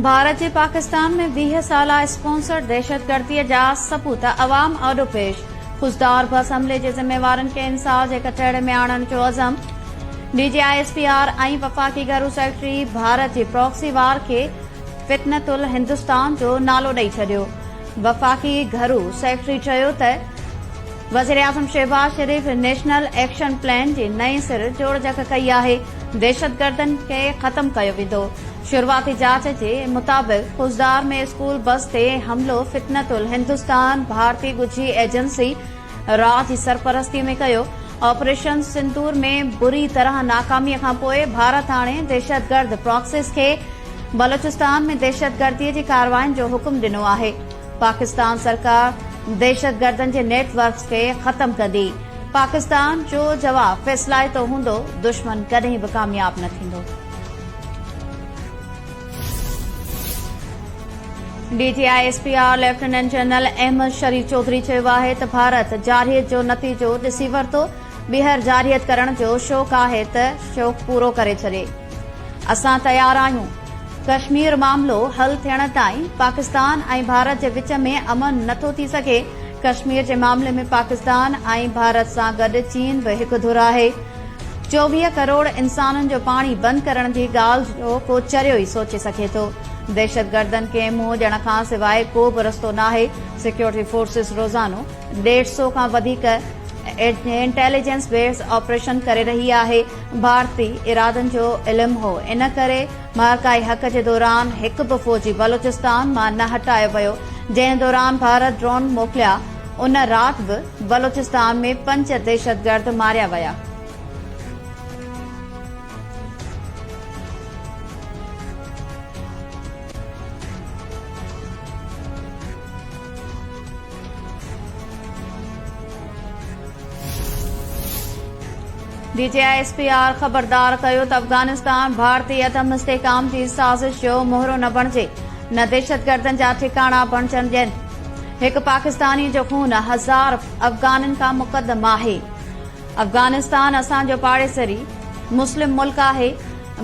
भारत जे पाकिस्तान में 20 साला स्पॉन्सर्ड दहशतगर्दीअ जा सबूत अवाम आॾो पेश। खुशदार बस हमले जे ज़िम्मेवारनि खे इंसाफ़ जे कटहरे में आणण जो अज़म। DGISPR ऐं वफ़ाक़ी घरू सेक्रेटरी भारत जे प्रॉक्सी वार खे फितनतुल हिंदुस्तान जो नालो ॾेई छॾियो। वफ़ाक़ी घरू सेक्रेटरी चयो त वज़ीर-ए-आज़म शहबाज शरीफ़ नेशनल एक्शन प्लान जे नएं सिर जोड़जक कई आहे। दहशतगर्दनि खे ख़त्म कयो वेंदो। शुरूआती जांच जे मुताबिक़ खुशदार में स्कूल बस ते हमलो फितनतुल हिंदुस्तान भारतीय ॻुझी एजेंसी राह जी सरपरस्ती में कयो। ऑपरेशन सिंदूर में बुरी तरह नाकामीअ खां पोइ भारत हाणे दहशतगर्द प्रॉक्सीज़ खे बलोचिस्तान में दहशतगर्दीअ जी कार्रवाइनि जो हुकुम ॾिनो आहे। पाकिस्तान सरकार दहशतगर्दनि जे नेटवर्क्स खे ख़त्म कंदी। पाकिस्तान जो जवाब फ़ैसिलाइतो हूंदो, दुश्मन कॾहिं बि कामयाब न थींदो। DGISPR लेफ्टिनेंट जनरल अहमद शरीफ चौधरी चयो आहे त भारत जारियत जो नतीजो ॾिसी वरितो। ॿीहर जारियत करण जो शौक़ आहे त शौक़ पूरो करे छॾे। असां तयार आहियूं। कश्मीर मामलो हल थियण ताईं पाकिस्तान ऐं भारत जे विच में अमन नथो थी सघे। कश्मीर जे मामले में पाकिस्तान ऐं भारत सां गॾु चीन बि हिकु धुर आहे। 24 करोड़ इंसाननि जो पाणी बंदि करण जी ॻाल्हि जो को चरियो ई सोचे सघे थो। दहशतगर्दनि खे मुंहुं ॾियण खां सवाइ को बि रस्तो नाहे। सिक्योरिटी फोर्सिस रोज़ानो 150 खां वधीक इंटेलिजेंस बेस्ड ऑपरेशन करे रही आहे। भारतीय इरादनि जो इल्मु हो, इन करे महरकाई हक़ जे दौरान हिकु बि फ़ौजी बलोचिस्तान मां न हटायो वियो। जंहिं दौरान भारत ड्रोन मोकिलिया, उन राति बि बलोचिस्तान में 5 दहशतगर्द मारिया विया। DGISPR ख़बरदार कयो त अफ़गानिस्तान भारतीय अदम इस्तेहकाम जी साज़िश जो मोहरो न बणिजे, न दहशतगर्दनि जा ठिकाणा बणजण ॾियनि। हिकु पाकिस्तानी जो खून 1000 अफ़गाननि खां मुक़दम आहे। अफ़गानिस्तान असांजो पाड़ेसरी मुस्लिम मुल्क आहे।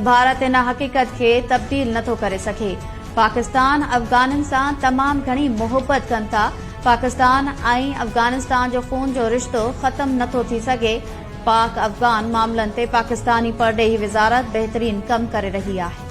भारत इन हक़ीक़त खे तब्दील नथो करे सघे। पाकिस्तान अफ़गाननि सां तमामु घणी मोहबत कनि था। पाकिस्तान ऐं अफ़गानिस्तान जो खून जो रिश्तो ख़त्म नथो थी सघे। पाक अफ़गान मामलनि ते पाकिस्तानी परॾेही वज़ारत बहितरीन कम करे रही आहे।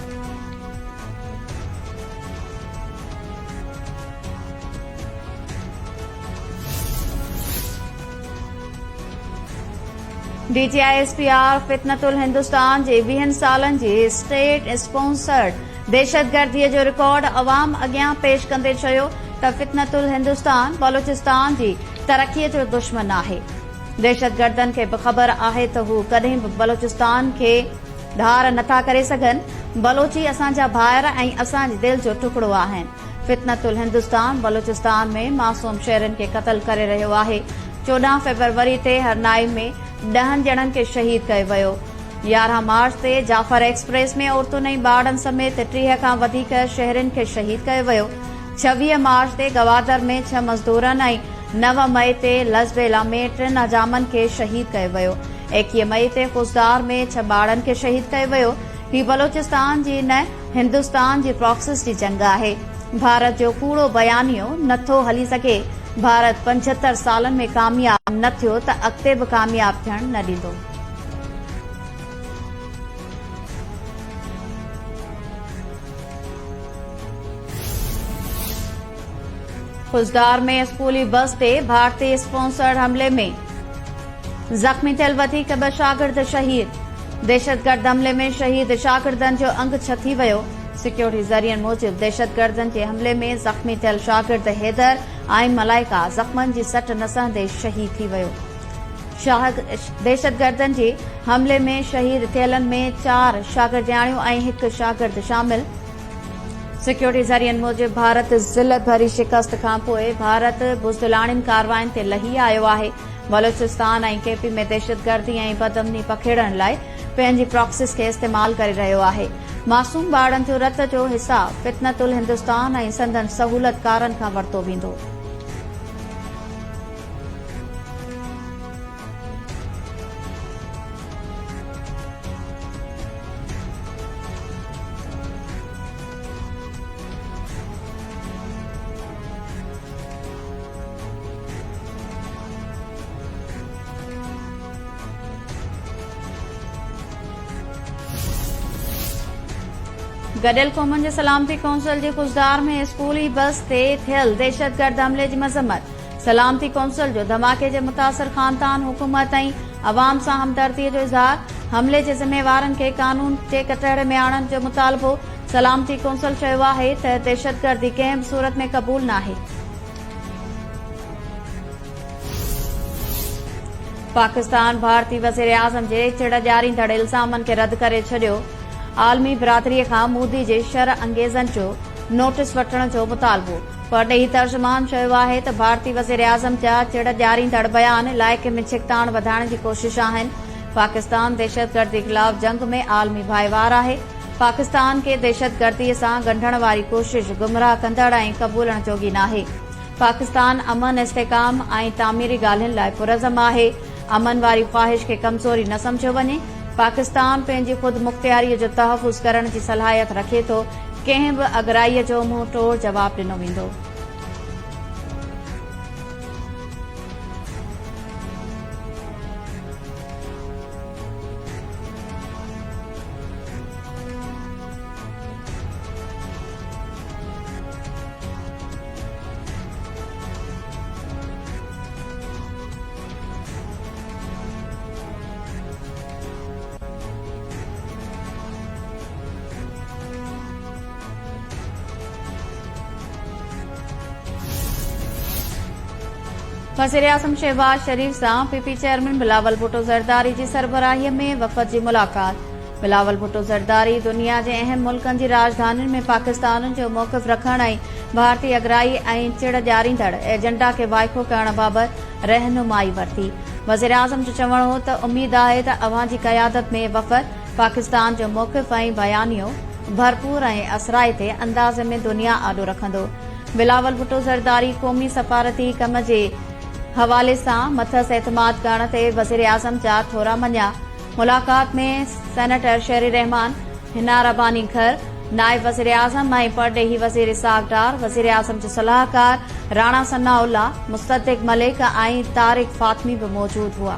DGISPR फितनतुल हिंदुस्तान जे 20 सालनि जी स्टेट स्पॉन्सर्ड दहशतगर्दीअ जो रिकॉर्ड अवाम अॻियां पेश कंदे चयो त फितनतुल हिंदुस्तान बलोचिस्तान जी तरक़ीअ जो दुश्मन आहे। दहशतगर्दनि खे बि ख़बर आहे त हू कॾहिं बि बलोचिस्तान खे धार नथा करे सघनि। बलोची असांजा भाइर ऐं असांजी दिलि जो टुकड़ो आहिनि। फितनतुल हिंदुस्तान बलोचिस्तान में मासूम शहरनि खे क़तल करे रहियो आहे। 14 फ़रवरी ते हरनाई में 10 ॼणनि खे शहीद कयो वियो। 11 मार्च ते जाफर एक्सप्रेस में औरतुनि ऐं ॿारनि समेत 30 खां वधीक शहरनि खे शहीद कयो वियो। 26 मार्च ते गवादर में 6 मज़दूरनि ऐं 9 मई ते लज़बेला में 3 अजामनि खे शहीद कयो वियो। 21 मई ते खुशदार में 6 ॿारनि खे शहीद कयो वियो। ही बलोचिस्तान जी न हिंदुस्तान जी प्रॉक्सिस जी जंग आहे। भारत जो कूड़ो बयानियो नथो हली सघे। भारत 75 सालनि में कामयाब न थियो त अॻिते बि कामयाब थियण न ॾींदो। खुशदार में स्कूली बस ते भारतीय स्पॉन्सर्ड हमले में ज़ख़्मी थियल वधीक 2 शागिर्द शहीद। दहशतगर्द हमले में शहीद शागिर्दनि जो अंग छती वियो। सिक्योरिटी ज़रियनि मूजिब दहशतगर्दनि जे हमले में ज़ख़्मी थियल शागिर्द हैदर ऐं मलाइका ज़ख़्मनि जी सट न सहंदे शहीद थी वियो। दहशतगर्दनि जे हमले में शहीद थियलनि में 4 शागिर्दियाणियूं ऐं 1 शागिर्द शामिल। सिक्योरिटी ज़रियनि मूजिब भारत ज़िलत भरी शिकस्त खां पोइ भारत बुज़दिलाणियुनि कार्रवाइनि ते लही आयो आहे। बलोचिस्तान ऐं केपी में दहशतगर्दी ऐं बदअमनी पखेड़ण लाइ पंहिंजी प्रॉक्सिस खे इस्तेमाल करे रहियो आहे। मासूम ॿारनि जो रत जो हिसाब फितनतुल हिंदुस्तान ऐं संदन सहूलतकारनि खां वरितो वेंदो। गडियल क़ौमुनि जे सलामती कौंसिल जी कुज़दार में स्कूली बस ते थियल दहशतगर्द हमले जी मज़म्मत। सलामती कौंसिल जो धमाके जे मुतासिर ख़ानदान हुकूमत ऐं अवाम सां हमदर्दीअ जो इज़हार। हमले जे ज़िम्मेवारनि खे कानून जे कटहरे में आणण जो मुतालबो। सलामती कौंसिल चयो आहे त दहशतगर्दी कंहिं बि सूरत में क़बूल नाहे। पाकिस्तान भारतीय वज़ीर आज़म जे चिड़ ॾियारींदड़ इल्ज़ामनि खे रद्द करे छॾियो। आलमी बिरादरीअ खां मोदी जे शर अंगेज़नि जो नोटिस वठण जो मुतालबो। परॾेही तर्जुमान चयो आहे त भारतीय वज़ीर आज़म जा चिड़ ॾियारींदड़ बयान इलाइक़े में छिकताण वधाइण जी कोशिश आहिनि। पाकिस्तान दहशतगर्दी ख़िलाफ़ जंग में आलमी भाईवार आहे। पाकिस्तान खे दहशतगर्दीअ सां ॻंढण वारी कोशिश गुमराह कंदड़ ऐं क़बूलण जोगी नाहे। पाकिस्तान अमन इस्तेकाम ऐं तामीरी ॻाल्हियुनि लाइ पुरज़म आहे। अमन वारी ख़्वाहिश खे कमज़ोरी न समझियो वञे। पाकिस्तान पंहिंजी ख़ुद मुख़्तियारीअ जो तहफ़ुज़ करण जी सलाहियत रखे थो। कंहिं बि अगराईअ जो मुंहुं तोड़ जवाब ॾिनो वेंदो। वज़ीर आज़म शहबाज शरीफ सां पीपी चेयरमैन बिलावल भुट्टो ज़रदारी जी सरबराहीअ में वफ़द जी मुलाक़ात। बिलावल भुट्टो ज़रदारी दुनिया जे अहम मुल्कनि जी राजधानियुनि में पाकिस्तान जो मौक़िफ़ रखण ऐं भारतीय अगराई ऐं चिड़ ॾियारींदड़ एजेंडा खे वाइको करण बाबति रहनुमाई वरिती। वज़ीर आज़म जो चवणु हो त उमीद आहे त अव्हां जी क़यादत में वफ़द पाकिस्तान जो मौक़िफ़ ऐं बयानियो भरपूर ऐं असराइते अंदाज़ में दुनिया आॾो रखंदो। बिलावल भुट्टो ज़रदारी क़ौमी सफ़ारती कम जे हवाले सां मथस एतमाद करण ते वज़ीर आज़म जा थोरा मञा। मुलाक़ात में सेनेटर शेरी रहमान, हिना रबानी घर, नायब वज़ीर आज़म ऐं परॾेही वज़ीर इसाक डार, वज़ीर आज़म जो सलाहकार राणा सनाउल्ला, मुस्तदिक मलिक ऐं तारिक फातमी बि मौजूद हुआ।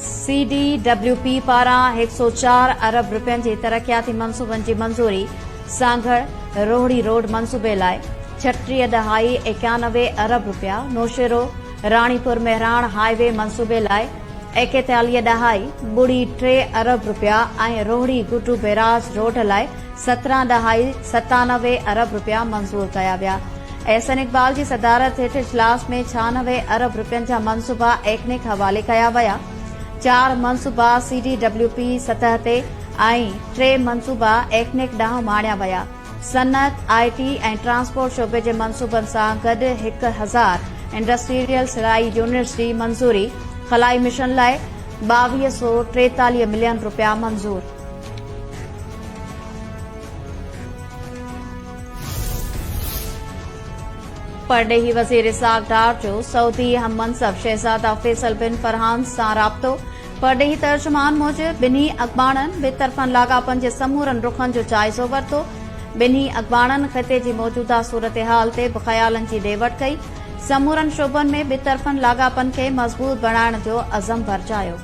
CDWP पारां 104 अरब रुपयनि जे तरक़ियाती मंसूबनि जी मंज़ूरी। सांगड़ रोहड़ी रोड मंसूबे लाइ 36.91 अरब रुपया। नौशेरो राणीपुर मेहराण हाईवे मंसूबे लाइ 41.3 अरब रुपया ऐं रोहड़ी गुड्डू बैराज रोड लाइ 17.97 अरब रुपया मंज़ूर कया विया। एहसन इक़बाल जी सदारत हेठि इजलास में 96 अरब रुपयनि जा मंसूबा एकनिक हवाले कया विया। 4 मंसूबा CDWP सतह ते ऐं 3 मंसूबा एकनिक ॾांहुं माणिया विया। सनत, IT ऐं ट्रांसपोर्ट शोबे जे मंसूबनि सां गॾु 1000 इंडस्ट्रियल सिलाई यूनिट्स जी मंज़ूरी। खलाई मिशन लाइ 2243 मिलियन रुपया मंज़ूर। परॾेही वज़ीर इसाक डार जो सऊदी हम मनसब शहज़ादा फैसल बिन फरहान सां राब्तो। परॾेही तर्जुमान मूजिब ॿिन्ही अॻवाणनि ॿितरफ़नि लाॻापनि जे समूरनि रुखनि जो जाइज़ो वरितो। ॿिन्ही अॻवाणनि ख़िते जी मौजूदा सूरतहाल ते बि ख़यालनि जी ॾे वठि कई। समूरनि शोबनि में ॿितरफ़नि लाॻापनि खे मज़बूत बणाइण जो अज़म वरजायो।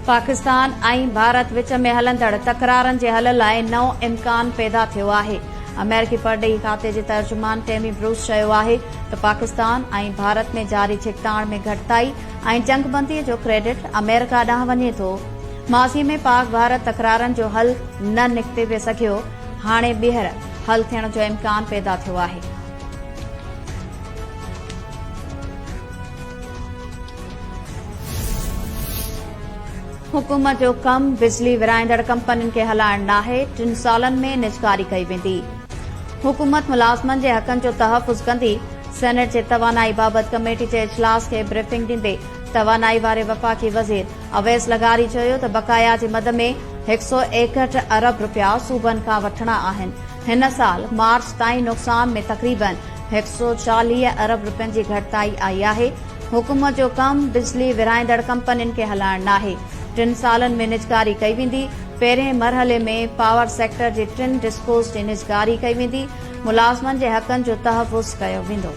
पाकिस्तान ऐं भारत विच में हलंदड़ तकरारनि जे हल लाइ नओं इम्कान पैदा थियो आहे। अमेरिकी परॾेही खाते जे तर्जुमान टेमी ब्रूस चयो आहे त पाकिस्तान ऐं भारत में जारी छिकताण में घटिताई ऐं जंगबंदीअ जो क्रेडिट अमेरिका ॾांहुं वञे थो। माज़ी में पाक भारत तकरारनि जो हल न निकिते पिए सघियो, हाणे ॿीहर हल थियण जो इम्कान पैदा थियो आहे। हुकूमत जो कम बिजली विराईंदड़ कंपनियुनि खे हलाइण नाहे, 3 सालनि में निजकारी कई वेंदी। हुकूमत मुलाज़मनि जे हक़नि जो तहफ़ुज़ कंदी। सेनेट जे तवानाई बाबति कमेटी जे इजलास खे ब्रीफिंग ॾींदे तवानाई वारे वफ़ाक़ी वज़ीर अवैस लगारी चयो त बक़ाया जी मद में 161 अरब रुपया सूबनि खां वठणा आहिनि। हिन साल मार्च ताईं नुक़सान में तक़रीबन 140 अरब रुपयनि जी घटिताई आई आहे। हुकूमत जो कम बिजली विराईंदड़ कंपनियुनि खे हलाइण नाहे, 3 सालनि में निजकारी कई वेंदी। पहिरें मरहले में पावर सेक्टर जे 3 डिस्कोस जी निजगारी कई वेंदी। मुलाज़मनि जे हक़नि जो तहफ़ुज़ कयो वेंदो।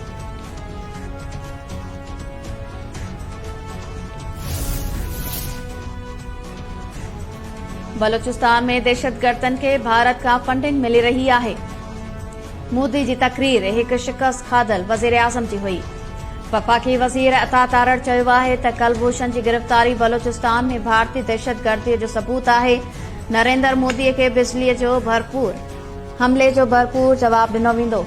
बलूचिस्तान में दहशतगर्दनि खे भारत खां फंडिंग मिली रही आहे। मोदी जी तकरीर हिकु शिकस्त खाधल वज़ीर आज़म जी हुई। वफ़ाक़ी वज़ीर अता तारड़ चयो आहे त कलभूषण जी गिरफ़्तारी बलूचिस्तान में भारतीय दहशतगर्दीअ जो सबूत आहे। नरेंद्र मोदीअ खे बिजलीअ जो हमले जो भरपूर जवाब ॾिनो वेंदो।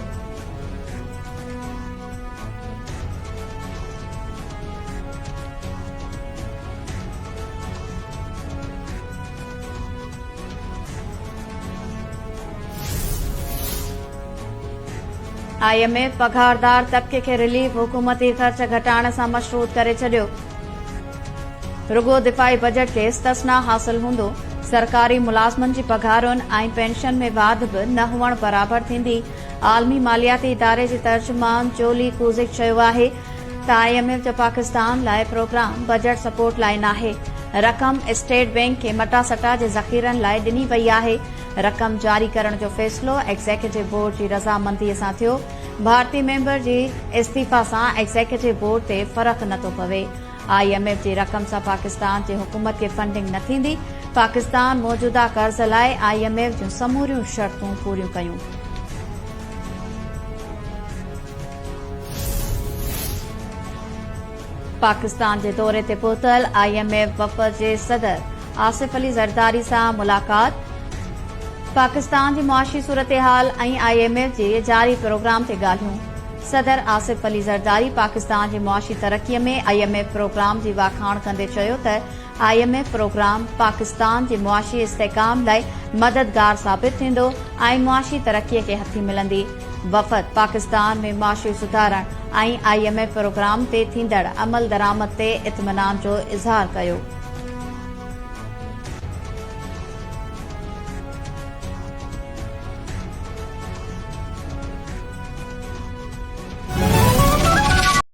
IMF पघारदार तबके खे रिलीफ हुकूमती ख़र्च घटाइण सां मशरूत करे छडि॒यो। रुगो दिफ़ाई बजट खे इस्तस्ना हासिल हूंदो। सरकारी मुलाज़मनि जी पघारुनि ऐं पेंशन में वाध बि न हुअण बराबर थींदी। आलमी मालियाती इदारे जे तर्जुमान जोली कुज़िक चयो आहे त IMF जो पाकिस्तान लाइ प्रोग्राम बजट सपोर्ट लाइ नाहे। रक़म स्टेट बैंक खे मटासटा जे ज़ख़ीरनि लाइ ॾिनी वई आहे। रक़म जारी करण जो फ़ैसिलो एग्ज़ीक्यूटिव बोर्ड जी रज़ामंदीअ सां थियो। भारतीय मेंबर जी इस्तीफ़ा सां एग्ज़ीक्यूटिव बोर्ड ते फ़र्क़ नथो पवे। IMF जी रक़म सां पाकिस्तान जी हुकूमत खे फंडिंग न थींदी। पाकिस्तान मौजूदा कर्ज़ लाइ IMF जूं समूरियूं शर्तूं पूरियूं कयूं। पाकिस्तान जे दौरे ते पहुतल IMF वफ़द जे सदर आसिफ अली ज़रदारी सां मुलाक़ात। पाकिस्तान जी मुआशी सूरतहाल ऐं IMF जे जारी प्रोग्राम ते ॻाल्हियूं। सदर आसिफ अली ज़रदारी पाकिस्तान जी मुआशी तरक़ीअ में IMF प्रोग्राम जी वाखाण कंदे चयो त IMF प्रोग्राम पाकिस्तान जे मुआशी इस्तेहकाम लाइ मददगार साबित थींदो ऐं मुआशी तरक़ीअ खे हथी मिलंदी। वफ़द पाकिस्तान में मुआशी सुधारण ऐं IMF प्रोग्राम ते थींदड़ अमल दरामद ते इत्मीनान जो इज़हार कयो।